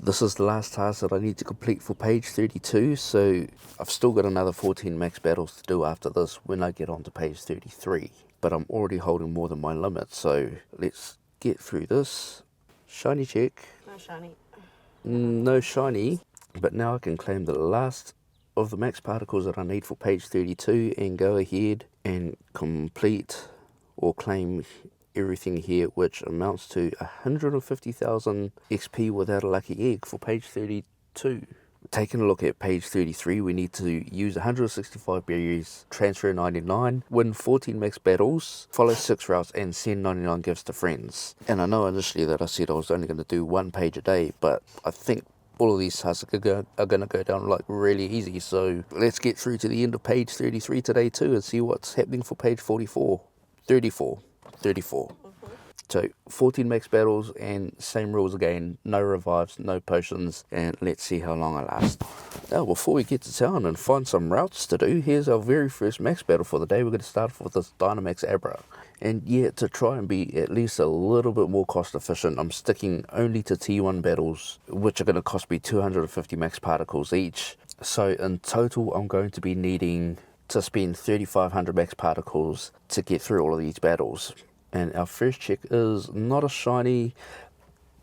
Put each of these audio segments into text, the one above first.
This is the last task that I need to complete for page 32, so I've still got another 14 max battles to do after this when I get on to page 33. But I'm already holding more than my limit, so let's get through this. Shiny check. No shiny. No shiny, but now I can claim the last of the max particles that I need for page 32 and go ahead and complete or claim everything here, which amounts to 150,000 XP without a lucky egg for page 32. Taking a look at page 33, we need to use 165 berries, transfer 99, win 14 max battles, follow 6 routes and send 99 gifts to friends. And I know initially that I said I was only going to do 1 page a day, but I think all of these tasks are going to go down like really easy. So let's get through to the end of page 33 today too and see what's happening for page 34. 34. So 14 max battles and same rules again, no revives, no potions, and let's see how long I last. Now before we get to town and find some routes to do, here's our very first max battle for the day. We're going to start off with this Dynamax Abra. And yeah, to try and be at least a little bit more cost efficient, I'm sticking only to T1 battles, which are going to cost me 250 max particles each. So in total I'm going to be needing to spend 3,500 max particles to get through all of these battles. And our first check is not a shiny.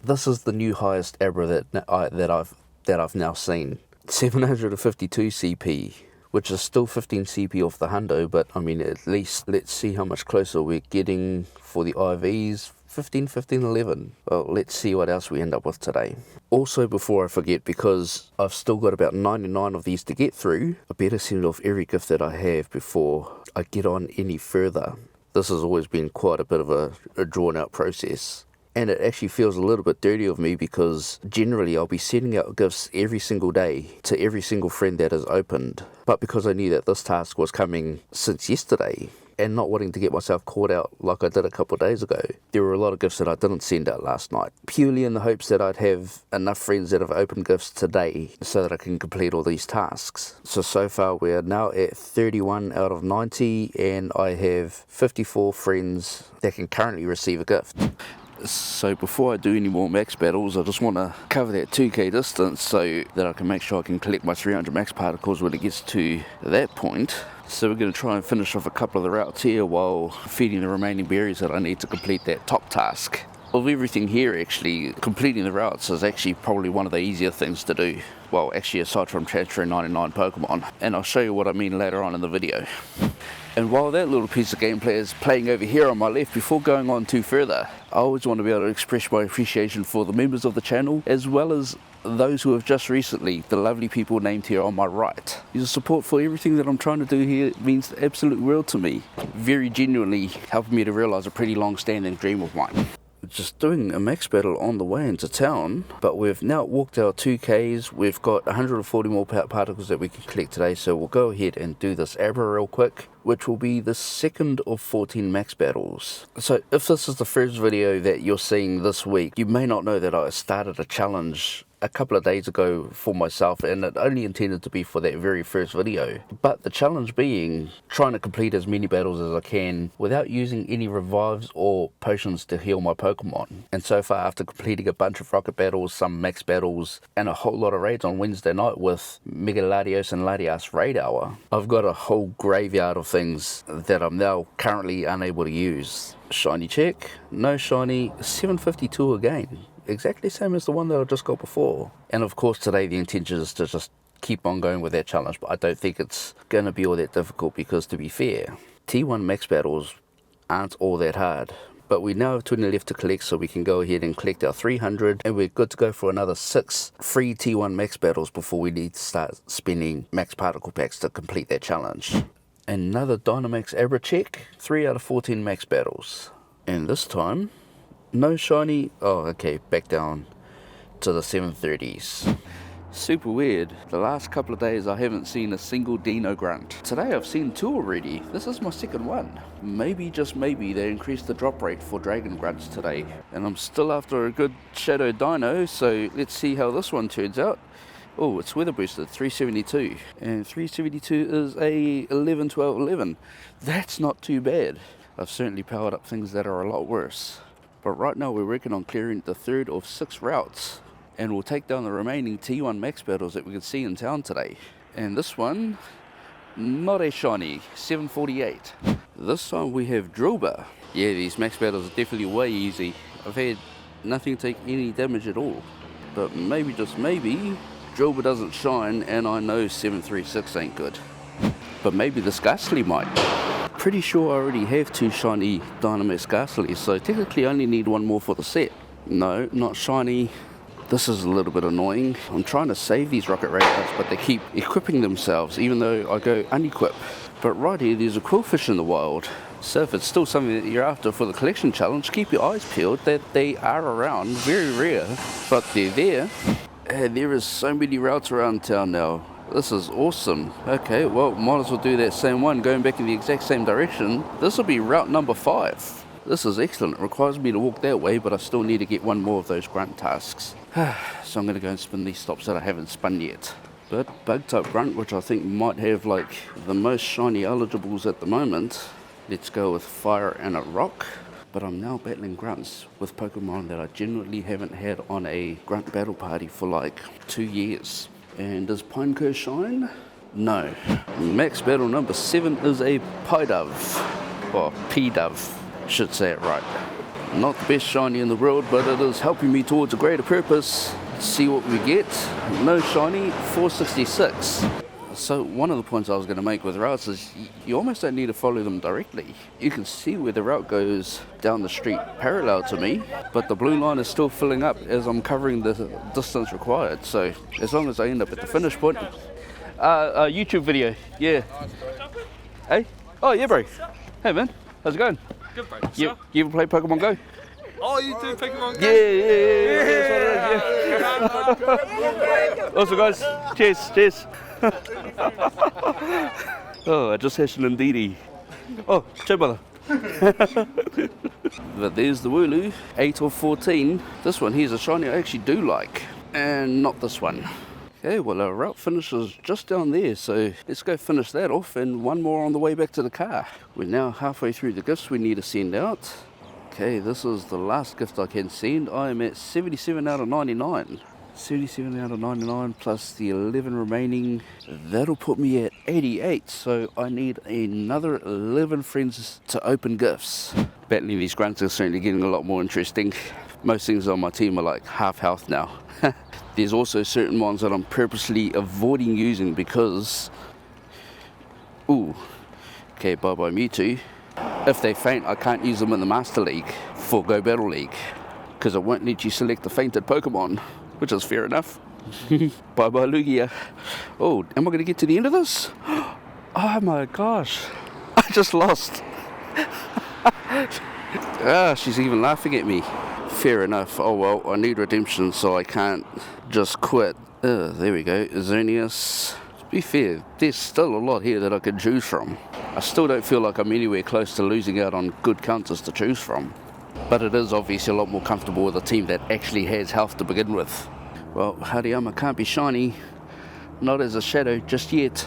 This is the new highest Abra that I've now seen. 752 CP, which is still 15 CP off the hundo, but I mean at least let's see how much closer we're getting for the IVs. 15, 15, 11. Well, let's see what else we end up with today. Also, before I forget, because I've still got about 99 of these to get through, I better send off every gift that I have before I get on any further. This has always been quite a bit of a drawn out process. And it actually feels a little bit dirty of me because generally I'll be sending out gifts every single day to every single friend that is opened. But because I knew that this task was coming since yesterday, and not wanting to get myself caught out like I did a couple of days ago, there were a lot of gifts that I didn't send out last night, purely in the hopes that I'd have enough friends that have opened gifts today so that I can complete all these tasks. So far we are now at 31 out of 90 and I have 54 friends that can currently receive a gift. So before I do any more max battles, I just want to cover that 2k distance so that I can make sure I can collect my 300 max particles when it gets to that point. So we're going to try and finish off a couple of the routes here while feeding the remaining berries that I need to complete that top task. Of everything here, actually, completing the routes is actually probably one of the easier things to do. Well, actually, aside from transferring 99 Pokemon. And I'll show you what I mean later on in the video. And while that little piece of gameplay is playing over here on my left, before going on too further, I always want to be able to express my appreciation for the members of the channel, as well as those who have just recently, the lovely people named here on my right. Your support for everything that I'm trying to do here means the absolute world to me. Very genuinely helping me to realise a pretty long-standing dream of mine. Just doing a max battle on the way into town, but we've now walked our 2Ks. We've got 140 more particles that we can collect today, so we'll go ahead and do this Abra real quick, which will be the second of 14 max battles. So if this is the first video that you're seeing this week, you may not know that I started a challenge a couple of days ago for myself, and it only intended to be for that very first video. But the challenge being trying to complete as many battles as I can without using any revives or potions to heal my Pokemon. And so far, after completing a bunch of rocket battles, some max battles, and a whole lot of raids on Wednesday night with Mega Latios and Latias Raid Hour, I've got a whole graveyard of things that I'm now currently unable to use. Shiny check, no shiny, 752 again. Exactly the same as the one that I just got before. And of course today the intention is to just keep on going with that challenge, but I don't think it's going to be all that difficult because, to be fair, T1 max battles aren't all that hard. But we now have 20 left to collect, so we can go ahead and collect our 300 and we're good to go for another 6 free T1 max battles before we need to start spending max particle packs to complete that challenge. Another Dynamax Abra check, 3 out of 14 max battles. And this time, no shiny. Oh, okay, back down to the 730s. Super weird. The last couple of days I haven't seen a single Dino Grunt. Today I've seen 2 already. This is my second one. Maybe, just maybe, they increased the drop rate for Dragon Grunts today. And I'm still after a good Shadow Dino, so let's see how this one turns out. Oh, it's weather boosted, 372. And 372 is a 11, 12, 11. That's not too bad. I've certainly powered up things that are a lot worse. But right now we're working on clearing the third of 6 routes. and we'll take down the remaining T1 max battles that we can see in town today. And this one, not a shiny, 748. This time we have Drillbar. Yeah, these max battles are definitely way easy. I've had nothing take any damage at all. But maybe, just maybe, Drillbar doesn't shine, and I know 736 ain't good. But maybe this Ghastly might. Pretty sure I already have 2 shiny Dynamax Ghastlies, so technically I only need 1 more for the set. No, not shiny. This is a little bit annoying. I'm trying to save these Rocket Radars, but they keep equipping themselves, even though I go unequip. But right here, there's a Quillfish in the wild. So if it's still something that you're after for the collection challenge, keep your eyes peeled that they are around. Very rare, but they're there. And there is so many routes around town now. This is awesome. Okay, well, might as well do that same one, going back in the exact same direction. This will be route number 5. This is excellent. It requires me to walk that way, but I still need to get 1 more of those grunt tasks. So I'm going to go and spin these stops that I haven't spun yet. But bug type grunt, which I think might have like the most shiny eligibles at the moment. Let's go with fire and a rock. But I'm now battling grunts with Pokemon that I genuinely haven't had on a grunt battle party for like 2 years. And does Pineco shine? No. Max battle number 7 is a Pidove. Or P-Dove, should say it right. Not the best shiny in the world, but it is helping me towards a greater purpose. Let's see what we get. No shiny, 466. So one of the points I was going to make with routes is you almost don't need to follow them directly. You can see where the route goes down the street parallel to me, but the blue line is still filling up as I'm covering the distance required. So as long as I end up at the finish point. YouTube video, yeah. Hey? Oh yeah, bro. Hey man, how's it going? Good, bro. You ever play Pokemon Go? Oh, you do Pokemon Go? Yeah. Also guys, cheers. Oh, I just hatched an Indeedee. Oh, ciao brother. But there's the Wooloo, 8 or 14. This one here's a shiny I actually do like, and not this one. Okay, well our route finishes just down there, so let's go finish that off, and 1 more on the way back to the car. We're now halfway through the gifts we need to send out. Okay, this is the last gift I can send. I am at 77 out of 99. 77 out of 99 plus the 11 remaining. That'll put me at 88, so I need another 11 friends to open gifts. Battling these grunts is certainly getting a lot more interesting. Most things on my team are like half health now. There's also certain ones that I'm purposely avoiding using because... Ooh. Okay, bye-bye Mewtwo. If they faint, I can't use them in the Master League for Go Battle League, because it won't let you select the fainted Pokemon, which is fair enough. Bye-bye Lugia. Oh, am I going to get to the end of this? Oh my gosh. I just lost. She's even laughing at me. Fair enough. Oh well, I need redemption, so I can't just quit. There we go. Xerneas. To be fair, there's still a lot here that I could choose from. I still don't feel like I'm anywhere close to losing out on good counters to choose from. But it is obviously a lot more comfortable with a team that actually has health to begin with. Well, Hariyama can't be shiny. Not as a shadow just yet.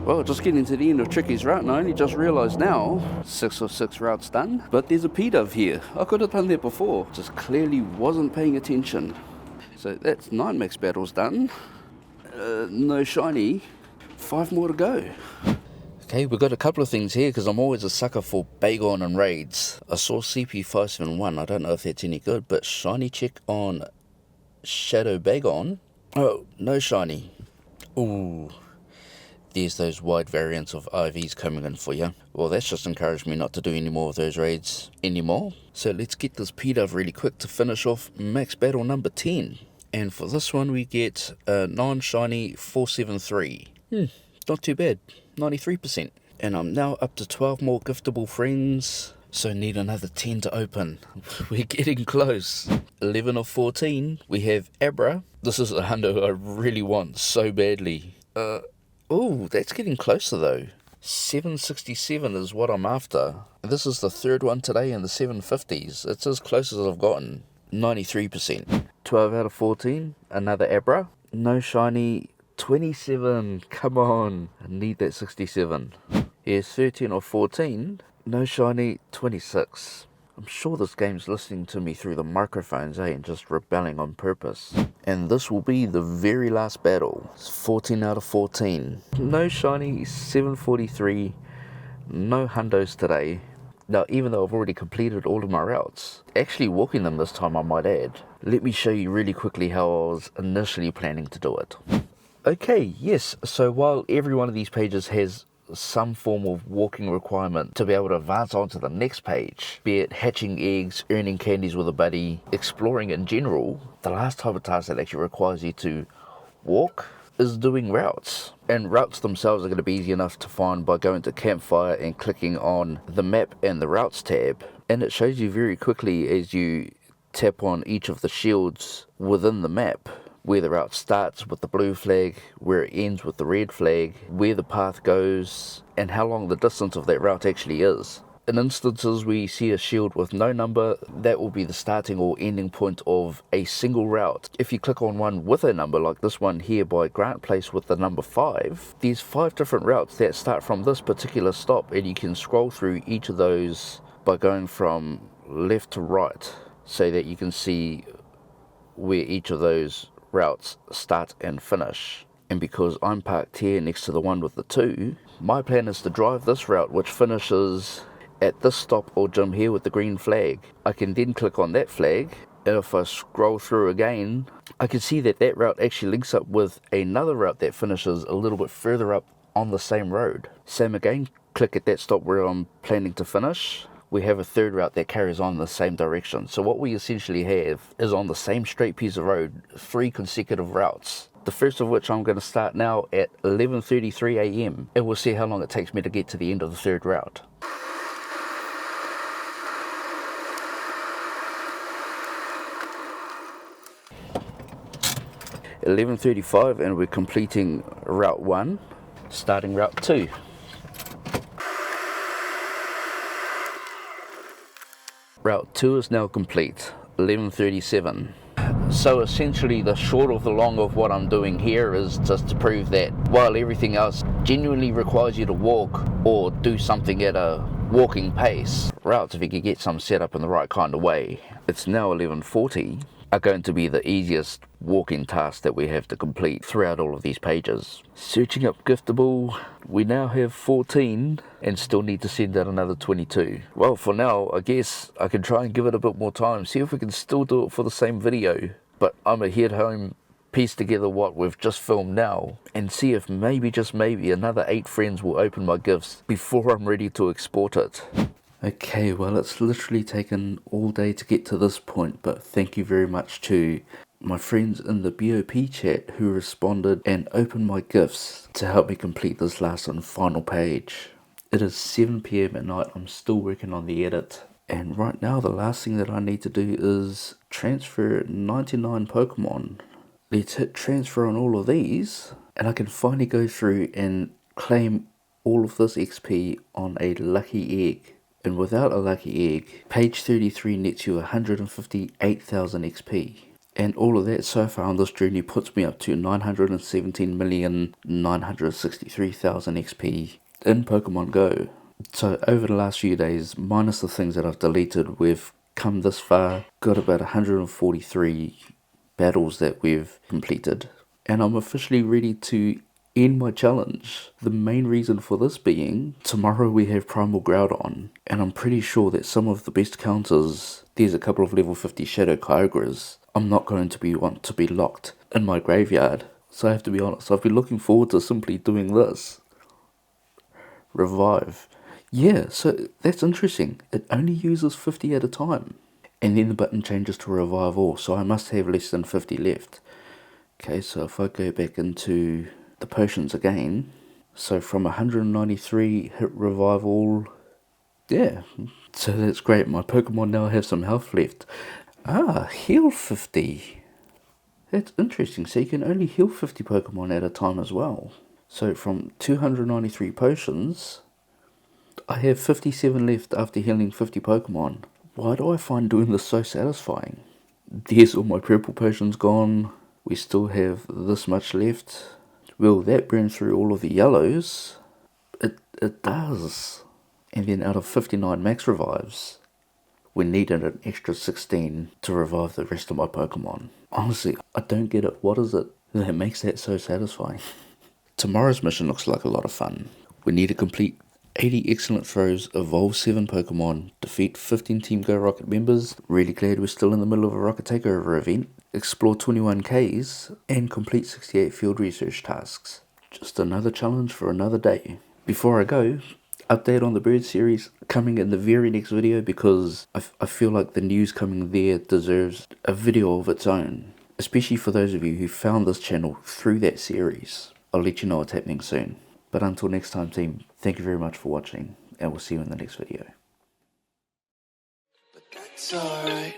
Well, just getting to the end of Tricky's route, and I only just realised now, 6 of 6 routes done, but there's a P-Dove here. I could have done that before, just clearly wasn't paying attention. So that's 9 max battles done. No shiny. 5 more to go. Okay, we've got a couple of things here, because I'm always a sucker for Bagon and raids. I saw CP571, I don't know if that's any good, but shiny check on Shadow Bagon. Oh, no shiny. Ooh. There's those wide variants of IVs coming in for you. Well, that's just encouraged me not to do any more of those raids anymore. So let's get this P-Dove really quick to finish off max battle number 10. And for this one we get a non-shiny 473. Not too bad, 93%. And I'm now up to 12 more giftable friends. So need another 10 to open. We're getting close. 11 of 14. We have Abra. This is a hundo I really want so badly. Oh, that's getting closer though. 767 is what I'm after. This is the 3rd one today in the 750s. It's as close as I've gotten. 93%. 12 out of 14. Another Abra. No shiny. 27. Come on. I need that 67. Here's 13 of 14. No shiny. 26. I'm sure this game's listening to me through the microphones, and just rebelling on purpose. And this will be the very last battle. It's 14 out of 14. No shiny, 743, no hundos today. Now, even though I've already completed all of my routes, actually walking them this time I might add. Let me show you really quickly how I was initially planning to do it. Okay, yes, so while every one of these pages has some form of walking requirement to be able to advance on to the next page, be it hatching eggs, earning candies with a buddy, exploring in general, the last type of task that actually requires you to walk is doing routes. And routes themselves are going to be easy enough to find by going to campfire and clicking on the map and the routes tab, and it shows you very quickly as you tap on each of the shields within the map where the route starts with the blue flag, where it ends with the red flag, where the path goes, and how long the distance of that route actually is. In instances where you see a shield with no number, that will be the starting or ending point of a single route. If you click on one with a number, like this one here by Grant Place with the number 5, there's 5 different routes that start from this particular stop, and you can scroll through each of those by going from left to right so that you can see where each of those routes start and finish. And because I'm parked here next to the one with the 2, my plan is to drive this route, which finishes at this stop or gym here with the green flag. I can then click on that flag, and if I scroll through again, I can see that that route actually links up with another route that finishes a little bit further up on the same road. Same again, click at that stop where I'm planning to finish. We have a third route that carries on in the same direction. So what we essentially have is on the same straight piece of road, 3 consecutive routes. The first of which I'm going to start now at 11:33 AM, and we'll see how long it takes me to get to the end of the third route. At 11:35, and we're completing route 1, starting route 2. Route 2 is now complete, 11:37. So essentially the short of the long of what I'm doing here is just to prove that while everything else genuinely requires you to walk or do something at a walking pace, routes, if you could get some set up in the right kind of way, it's now 11:40, are going to be the easiest walking tasks that we have to complete throughout all of these pages. Searching up giftable, we now have 14 and still need to send out another 22. Well, for now, I guess I can try and give it a bit more time, see if we can still do it for the same video, but I'm gonna head home, piece together what we've just filmed now, and see if maybe, just maybe, another 8 friends will open my gifts before I'm ready to export it. Okay, well, it's literally taken all day to get to this point, but thank you very much to my friends in the BOP chat who responded and opened my gifts to help me complete this last and final page. It is 7 PM at night, I'm still working on the edit, and right now the last thing that I need to do is transfer 99 Pokemon. Let's hit transfer on all of these, and I can finally go through and claim all of this XP on a lucky egg. And without a lucky egg, page 33 nets you 158,000 XP. And all of that so far on this journey puts me up to 917,963,000 XP in Pokemon Go. So over the last few days, minus the things that I've deleted, we've come this far, got about 143 battles that we've completed. And I'm officially ready to end my challenge. The main reason for this being, tomorrow we have Primal Groudon, and I'm pretty sure that some of the best counters, there's a couple of level 50 Shadow Kyogres, I'm not going to want to be locked in my graveyard. So I have to be honest, I've been looking forward to simply doing this. Revive. Yeah, so that's interesting. It only uses 50 at a time. And then the button changes to revive all, so I must have less than 50 left. Okay, so if I go back into the potions again, so from 193 hit revive all, yeah, so that's great. My Pokemon now have some health left. Heal 50, that's interesting. So you can only heal 50 Pokemon at a time as well. So from 293 potions, I have 57 left after healing 50 Pokemon. Why do I find doing this so satisfying? There's all my purple potions gone. We still have this much left. Will that burn through all of the yellows? It does. And then out of 59 max revives, we needed an extra 16 to revive the rest of my Pokemon. Honestly, I don't get it. What is it that makes that so satisfying? Tomorrow's mission looks like a lot of fun. We need to complete 80 excellent throws, evolve 7 Pokemon, defeat 15 Team Go Rocket members, really glad we're still in the middle of a Rocket Takeover event, explore 21 Ks, and complete 68 field research tasks. Just another challenge for another day. Before I go, update on the bird series coming in the very next video, because I feel like the news coming there deserves a video of its own, especially for those of you who found this channel through that series. I'll let you know what's happening soon. But until next time, team, thank you very much for watching, and we'll see you in the next video. But that's alright.